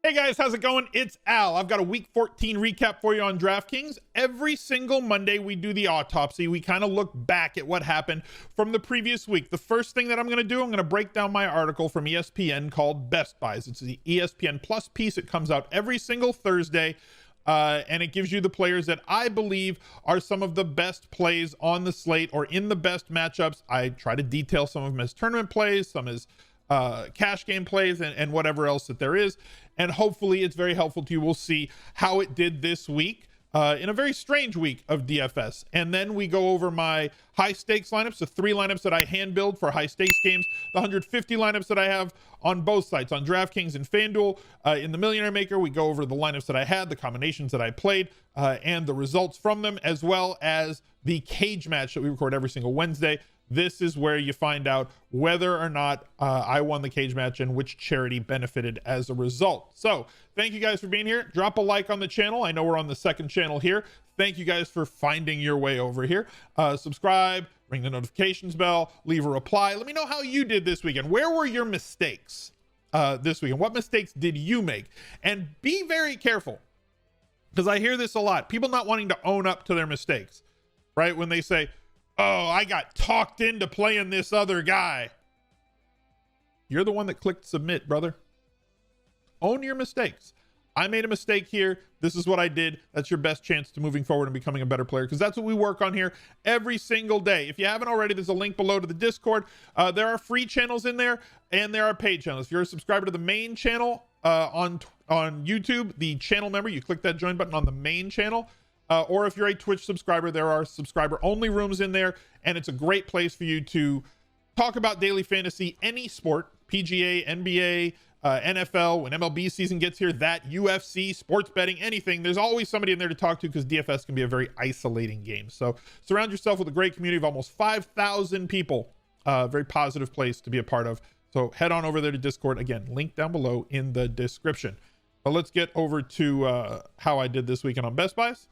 Hey guys, how's it going? It's Al. I've got a week 14 recap for you on DraftKings. Every single Monday we do the autopsy. We kind of look back at what happened from the previous week. The first thing that I'm going to do, I'm going to break down my article from ESPN called Best Buys. It's the ESPN Plus piece. It comes out every single Thursday. And it gives you the players that I believe are some of the best plays on the slate or in the best matchups. I try to detail some of them as tournament plays, some as cash game plays, and whatever else that there is. And hopefully it's very helpful to you. We'll see how it did this week in a very strange week of DFS. And then we go over my high stakes lineups, the 3 lineups that I hand build for high stakes games, the 150 lineups that I have on both sites, on DraftKings and FanDuel. In the Millionaire Maker, we go over the lineups that I had, the combinations that I played, and the results from them, as well as the cage match that we record every single Wednesday. This is where you find out whether or not I won the cage match and which charity benefited as a result. So thank you guys for being here. Drop a like on the channel. I know we're on the second channel here. Thank you guys for finding your way over here. Subscribe, ring the notifications bell, leave a reply. Let me know how you did this weekend. Where were your mistakes this weekend? What mistakes did you make? And be very careful, because I hear this a lot. People not wanting to own up to their mistakes, right? When they say, oh, I got talked into playing this other guy. You're the one that clicked submit, brother. Own your mistakes. I made a mistake here. This is what I did. That's your best chance to moving forward and becoming a better player, because that's what we work on here every single day. If you haven't already, there's a link below to the Discord. There are free channels in there, and there are paid channels. If you're a subscriber to the main channel on YouTube, the channel member, you click that join button on the main channel. Or if you're a Twitch subscriber, there are subscriber only rooms in there, and it's a great place for you to talk about daily fantasy, any sport, PGA, NBA, NFL, when MLB season gets here, that UFC, sports betting, anything. There's always somebody in there to talk to, because DFS can be a very isolating game. So surround yourself with a great community of almost 5,000 people. Very positive place to be a part of. So head on over there to Discord. Again, link down below in the description. But let's get over to how I did this weekend on Best Buys.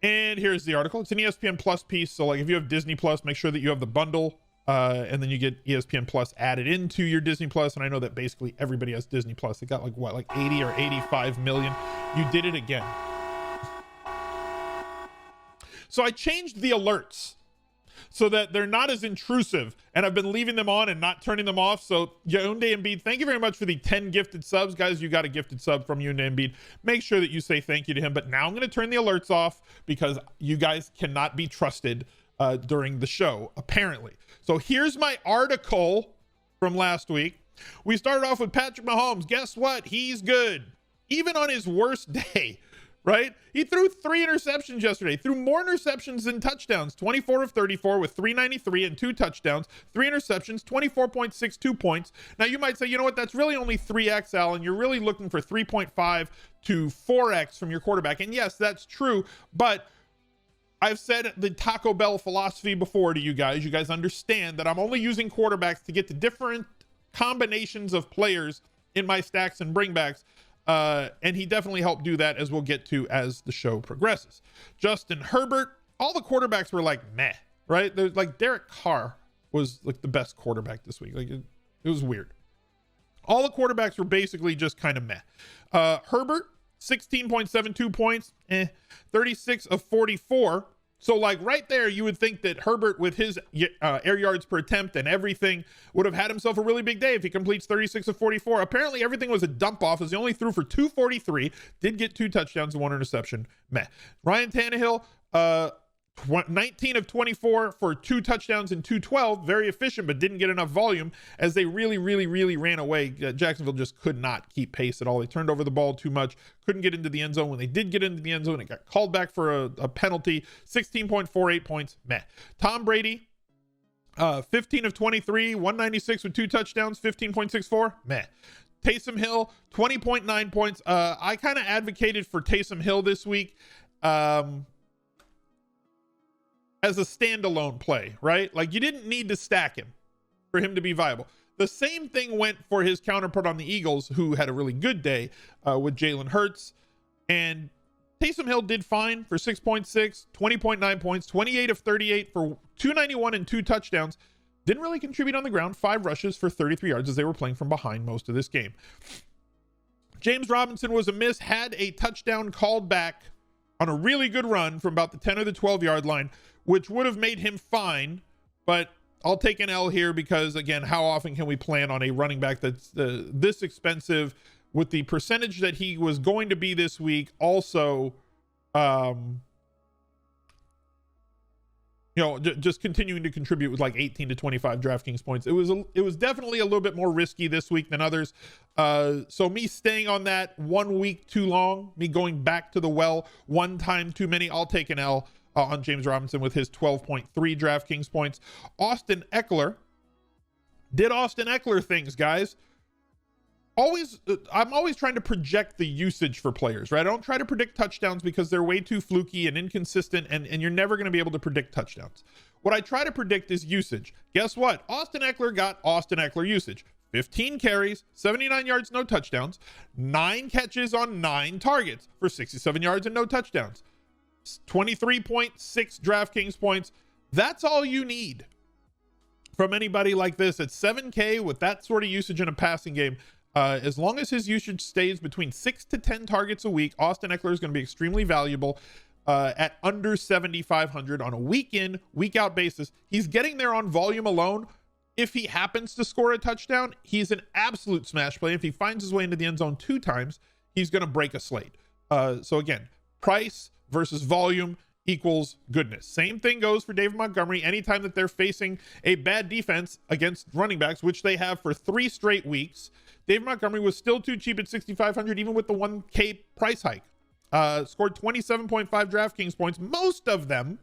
And here's the article. It's an ESPN Plus piece. So like if you have Disney Plus, make sure that you have the bundle, and then you get ESPN Plus added into your Disney Plus. And I know that basically everybody has Disney Plus. It got like what, like 80 or 85 million. You did it again. So I changed the alerts so that they're not as intrusive, and I've been leaving them on and not turning them off. So Yeonde Embiid, thank you very much for the 10 gifted subs. Guys, you got a gifted sub from Yeonde Embiid. Make sure that you say thank you to him. But now I'm going to turn the alerts off, because you guys cannot be trusted during the show, apparently. So here's my article from last week. We started off with Patrick Mahomes. Guess what? He's good, even on his worst day. Right? He threw 3 interceptions yesterday, threw more interceptions than touchdowns, 24 of 34 with 393 and 2 touchdowns, 3 interceptions, 24.62 points. Now you might say, you know what? That's really only 3x, Al, and you're really looking for 3.5 to 4x from your quarterback. And yes, that's true. But I've said the Taco Bell philosophy before to you guys. You guys understand that I'm only using quarterbacks to get to different combinations of players in my stacks and bringbacks. And he definitely helped do that, as we'll get to as the show progresses. Justin Herbert, all the quarterbacks were like meh, right? There's like Derek Carr was like the best quarterback this week. Like it was weird. All the quarterbacks were basically just kind of meh. Herbert, 16.72 points, 36 of 44. So like right there, you would think that Herbert, with his air yards per attempt and everything, would have had himself a really big day if he completes 36 of 44. Apparently everything was a dump off, as he only threw for 243, did get 2 touchdowns and 1 interception. Meh. Ryan Tannehill, 19 of 24 for 2 touchdowns and 212. Very efficient, but didn't get enough volume, as they really ran away. Jacksonville just could not keep pace at all. They turned over the ball too much, couldn't get into the end zone. When they did get into the end zone, it got called back for a penalty. 16.48 points. Meh. Tom Brady, 15 of 23, 196 with 2 touchdowns, 15.64. Meh. Taysom Hill, 20.9 points. I kind of advocated for Taysom Hill this week as a standalone play, right? Like you didn't need to stack him for him to be viable. The same thing went for his counterpart on the Eagles, who had a really good day with Jalen Hurts. And Taysom Hill did fine for 6.6, 20.9 points, 28 of 38 for 291 and 2 touchdowns. Didn't really contribute on the ground. 5 rushes for 33 yards as they were playing from behind most of this game. James Robinson was a miss, had a touchdown called back on a really good run from about the 10 or the 12-yard line, which would have made him fine, but I'll take an L here because, again, how often can we plan on a running back that's this expensive with the percentage that he was going to be this week? Also, just continuing to contribute with like 18 to 25 DraftKings points. It was definitely a little bit more risky this week than others. So me staying on that 1 week too long, me going back to the well one time too many, I'll take an L on James Robinson with his 12.3 DraftKings points. Austin Eckler did Austin Eckler things, guys. I'm always trying to project the usage for players, right? I don't try to predict touchdowns because they're way too fluky and inconsistent, and you're never going to be able to predict touchdowns. What I try to predict is usage. Guess what? Austin Eckler got Austin Eckler usage. 15 carries, 79 yards, no touchdowns, 9 catches on 9 targets for 67 yards and no touchdowns. 23.6 DraftKings points. That's all you need from anybody like this at 7K with that sort of usage in a passing game. As long as his usage stays between 6 to 10 targets a week, Austin Eckler is going to be extremely valuable at under 7,500 on a week in, week out basis. He's getting there on volume alone. If he happens to score a touchdown, he's an absolute smash play. If he finds his way into the end zone 2 times, he's going to break a slate. So again, price versus volume equals goodness. Same thing goes for David Montgomery. Anytime that they're facing a bad defense against running backs, which they have for 3 straight weeks, David Montgomery was still too cheap at 6,500, even with the 1K price hike. Scored 27.5 DraftKings points, most of them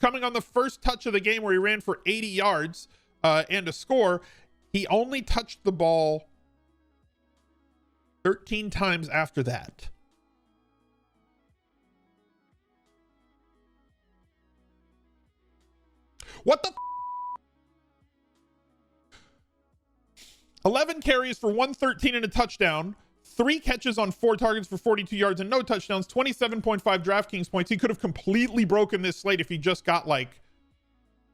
coming on the first touch of the game where he ran for 80 yards and a score. He only touched the ball 13 times after that. What the 11 carries for 113 and a touchdown, 3 catches on 4 targets for 42 yards and no touchdowns, 27.5 DraftKings points. He could have completely broken this slate if he just got like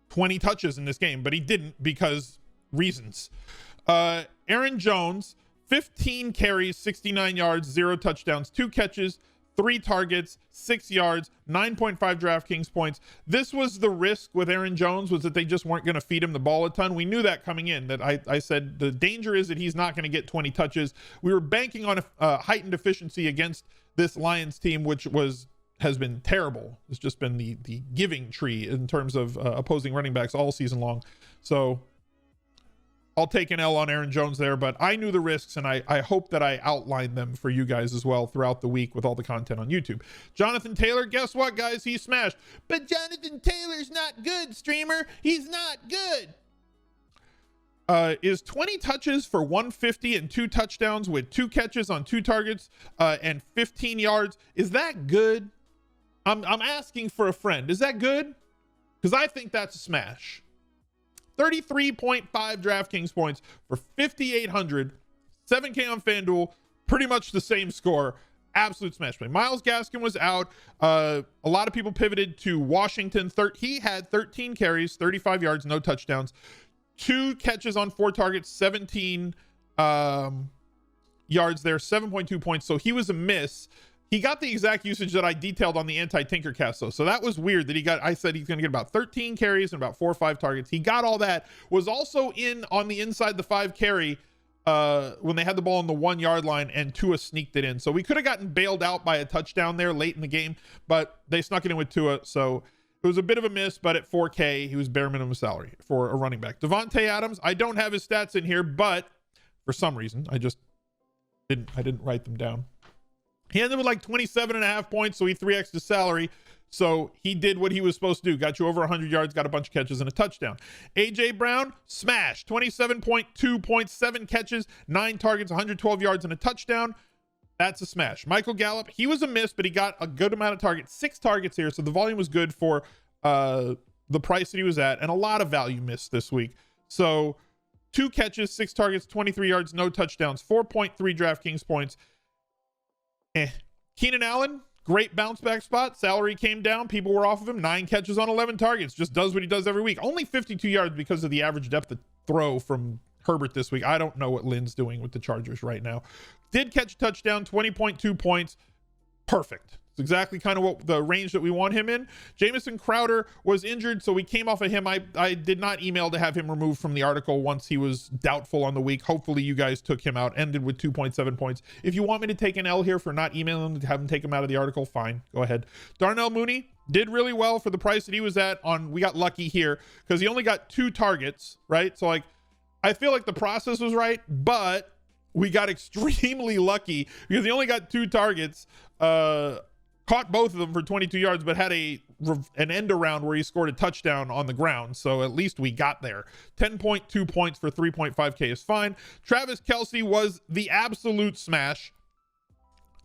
20 touches in this game, but he didn't because reasons. Aaron Jones, 15 carries, 69 yards, 0 touchdowns, 2 catches, 3 targets, 6 yards, 9.5 DraftKings points. This was the risk with Aaron Jones, was that they just weren't going to feed him the ball a ton. We knew that coming in, that I said the danger is that he's not going to get 20 touches. We were banking on a heightened efficiency against this Lions team, which has been terrible. It's just been the giving tree in terms of opposing running backs all season long. So I'll take an L on Aaron Jones there, but I knew the risks, and I hope that I outlined them for you guys as well throughout the week with all the content on YouTube. Jonathan Taylor, guess what, guys? He smashed. But Jonathan Taylor's not good, streamer. He's not good. Is 20 touches for 150 and 2 touchdowns with 2 catches on 2 targets and 15 yards. Is that good? I'm asking for a friend. Is that good? Because I think that's a smash. 33.5 DraftKings points for 5,800, 7K on FanDuel, pretty much the same score. Absolute smash play. Myles Gaskin was out. A lot of people pivoted to Washington. He had 13 carries, 35 yards, no touchdowns, 2 catches on 4 targets, 17 yards there, 7.2 points. So he was a miss. He got the exact usage that I detailed on the anti-Tinkercast, though. So that was weird that I said he's going to get about 13 carries and about 4 or 5 targets. He got all that. Was also in on the inside the 5 carry when they had the ball on the 1 yard line, and Tua sneaked it in. So we could have gotten bailed out by a touchdown there late in the game, but they snuck it in with Tua. So it was a bit of a miss, but at 4K, he was bare minimum salary for a running back. Devonte Adams, I don't have his stats in here, but for some reason, I didn't write them down. He ended with like 27.5 points, so he 3x'd his salary. So he did what he was supposed to do. Got you over 100 yards, got a bunch of catches and a touchdown. A.J. Brown, smash. 27.2 points, 7 catches, 9 targets, 112 yards and a touchdown. That's a smash. Michael Gallup, he was a miss, but he got a good amount of targets. 6 targets here, so the volume was good for the price that he was at, and a lot of value missed this week. So 2 catches, 6 targets, 23 yards, no touchdowns, 4.3 DraftKings points. Keenan Allen, Great bounce back spot. Salary came down. People were off of him. 9 catches on 11 targets. Just does what he does every week. Only 52 yards because of the average depth of throw from Herbert this week. I don't know what Lynn's doing with the Chargers right now. Did catch a touchdown, 20.2 points. Perfect. It's exactly kind of what the range that we want him in. Jamison Crowder was injured, so we came off of him. I did not email to have him removed from the article once he was doubtful on the week. Hopefully you guys took him out, ended with 2.7 points. If you want me to take an L here for not emailing to have him take him out of the article, fine, go ahead. Darnell Mooney did really well for the price that he was at on. We got lucky here because he only got 2 targets, right? So like, I feel like the process was right, but we got extremely lucky because he only got 2 targets, caught both of them for 22 yards, but had an end around where he scored a touchdown on the ground. So at least we got there. 10.2 points for 3.5K is fine. Travis Kelsey was the absolute smash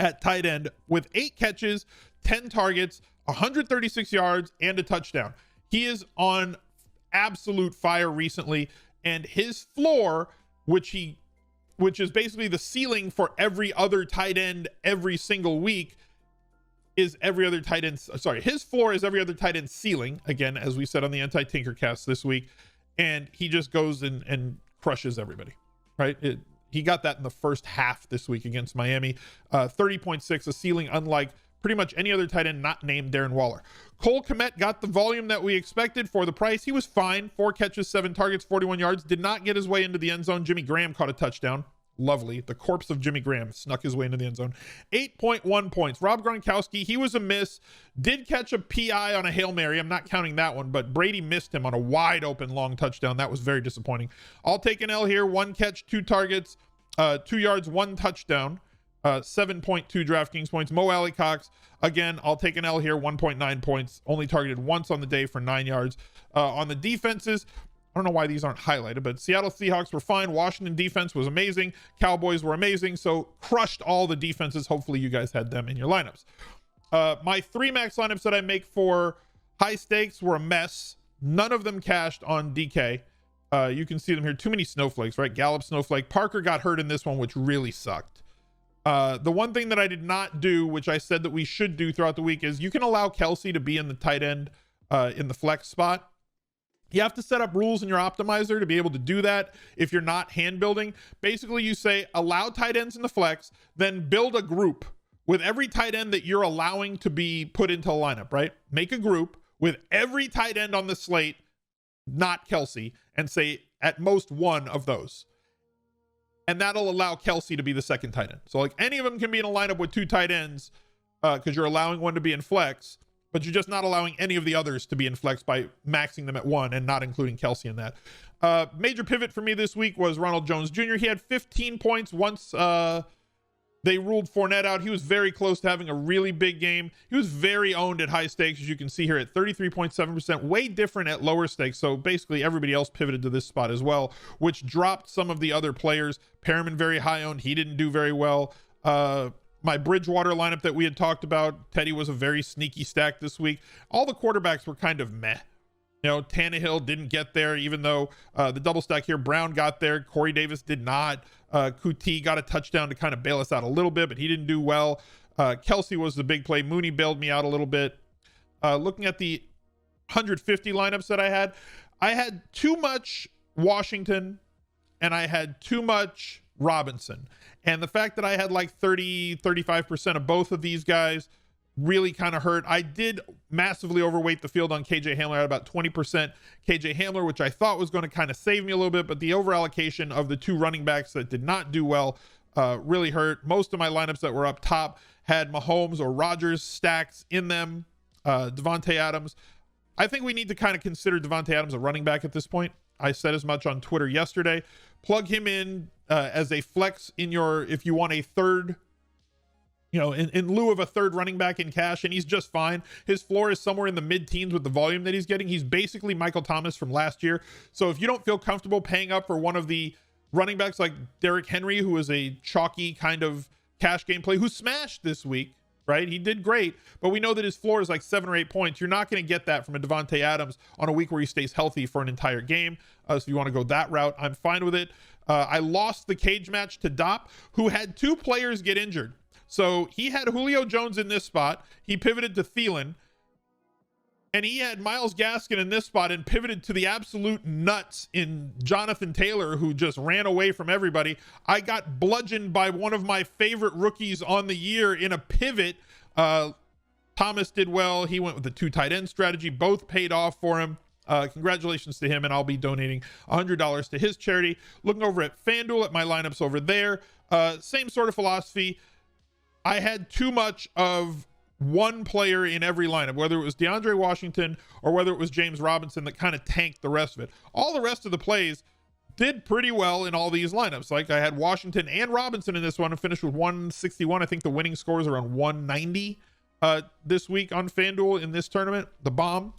at tight end with 8 catches, 10 targets, 136 yards, and a touchdown. He is on absolute fire recently, and his floor, which is basically the ceiling for every other tight end every single week, is every other tight end. Sorry, his floor is every other tight end ceiling, again, as we said on the Anti-Tinkercast this week, and he just goes and crushes everybody, right? He got that in the first half this week against Miami. 30.6, a ceiling unlike pretty much any other tight end not named Darren Waller. Cole Kmet got the volume that we expected for the price. He was fine. 4 catches, 7 targets, 41 yards. Did not get his way into the end zone. Jimmy Graham caught a touchdown. Lovely. The corpse of Jimmy Graham snuck his way into the end zone. 8.1 points. Rob Gronkowski, he was a miss. Did catch a PI on a Hail Mary. I'm not counting that one, but Brady missed him on a wide open long touchdown. That was very disappointing. I'll take an L here. 1 catch, 2 targets, 2 yards, 1 touchdown. 7.2 DraftKings points. Mo Alley-Cox, again, I'll take an L here. 1.9 points. Only targeted once on the day for 9 yards. On the defenses, I don't know why these aren't highlighted, but Seattle Seahawks were fine. Washington defense was amazing. Cowboys were amazing. So crushed all the defenses. Hopefully you guys had them in your lineups. My 3 max lineups that I make for high stakes were a mess. None of them cashed on DK. You can see them here. Too many snowflakes, right? Gallup snowflake. Parker got hurt in this one, which really sucked. The one thing that I did not do, which I said that we should do throughout the week, is you can allow Kelsey to be in the tight end in the flex spot. You have to set up rules in your optimizer to be able to do that if you're not hand building. Basically, you say allow tight ends in the flex, then build a group with every tight end that you're allowing to be put into a lineup, right? Make a group with every tight end on the slate, not Kelsey, and say at most one of those. And that'll allow Kelsey to be the second tight end. So like any of them can be in a lineup with 2 tight ends because you're allowing one to be in flex, but you're just not allowing any of the others to be in flex by maxing them at 1 and not including Kelsey in that. Major pivot for me this week was Ronald Jones Jr. He had 15 points once they ruled Fournette out. He was very close to having a really big game. He was very owned at high stakes, as you can see here at 33.7%, way different at lower stakes. So basically everybody else pivoted to this spot as well, which dropped some of the other players. Perriman very high owned. He didn't do very well. My Bridgewater lineup that we had talked about, Teddy was a very sneaky stack this week. All the quarterbacks were kind of meh. You know, Tannehill didn't get there, even though the double stack here, Brown got there. Corey Davis did not. Kuti got a touchdown to kind of bail us out a little bit, but he didn't do well. Kelsey was the big play. Mooney bailed me out a little bit. Looking at the 150 lineups that I had too much Washington and I had too much Robinson. And the fact that I had like 35% of both of these guys really kind of hurt. I did massively overweight the field on KJ Hamler at about 20% KJ Hamler, which I thought was going to kind of save me a little bit, but the over allocation of the 2 running backs that did not do well really hurt. Most of my lineups that were up top had Mahomes or Rodgers stacks in them. Devonte Adams. I think we need to kind of consider Devonte Adams a running back at this point. I said as much on Twitter yesterday. Plug him in as a flex in your, if you want a third, you know, in lieu of a third running back in cash, and he's just fine. His floor is somewhere in the mid-teens with the volume that he's getting. He's basically Michael Thomas from last year. So if you don't feel comfortable paying up for one of the running backs like Derrick Henry, who is a chalky kind of cash game play, who smashed this week, right? He did great, but we know that his floor is like 7 or 8 points. You're not going to get that from a Devonte Adams on a week where he stays healthy for an entire game. So if you want to go that route, I'm fine with it. I lost the cage match to Dop, who had 2 players get injured. So he had Julio Jones in this spot. He pivoted to Thielen. And he had Myles Gaskin in this spot and pivoted to the absolute nuts in Jonathan Taylor, who just ran away from everybody. I got bludgeoned by one of my favorite rookies on the year in a pivot. Thomas did well. He went with the 2 tight end strategy. Both paid off for him. Congratulations to him, and I'll be donating $100 to his charity. Looking over at FanDuel at my lineups over there. Same sort of philosophy. I had too much of one player in every lineup, whether it was DeAndre Washington or whether it was James Robinson, that kind of tanked the rest of it. All the rest of the plays did pretty well in all these lineups. Like I had Washington and Robinson in this one and finished with 161. I think the winning score is around 190 this week on FanDuel in this tournament, the bomb.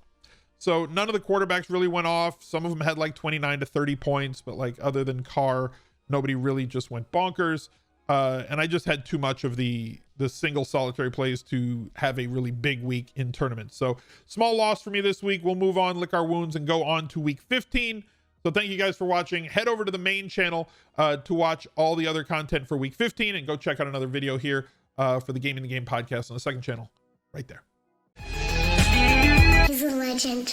So none of the quarterbacks really went off. Some of them had like 29 to 30 points, but like other than Carr, nobody really just went bonkers. And I just had too much of the single solitary plays to have a really big week in tournaments. So small loss for me this week. We'll move on, lick our wounds, and go on to week 15. So thank you guys for watching. Head over to the main channel to watch all the other content for week 15, and go check out another video here for the Gaming the Game podcast on the second channel right there. He's a legend.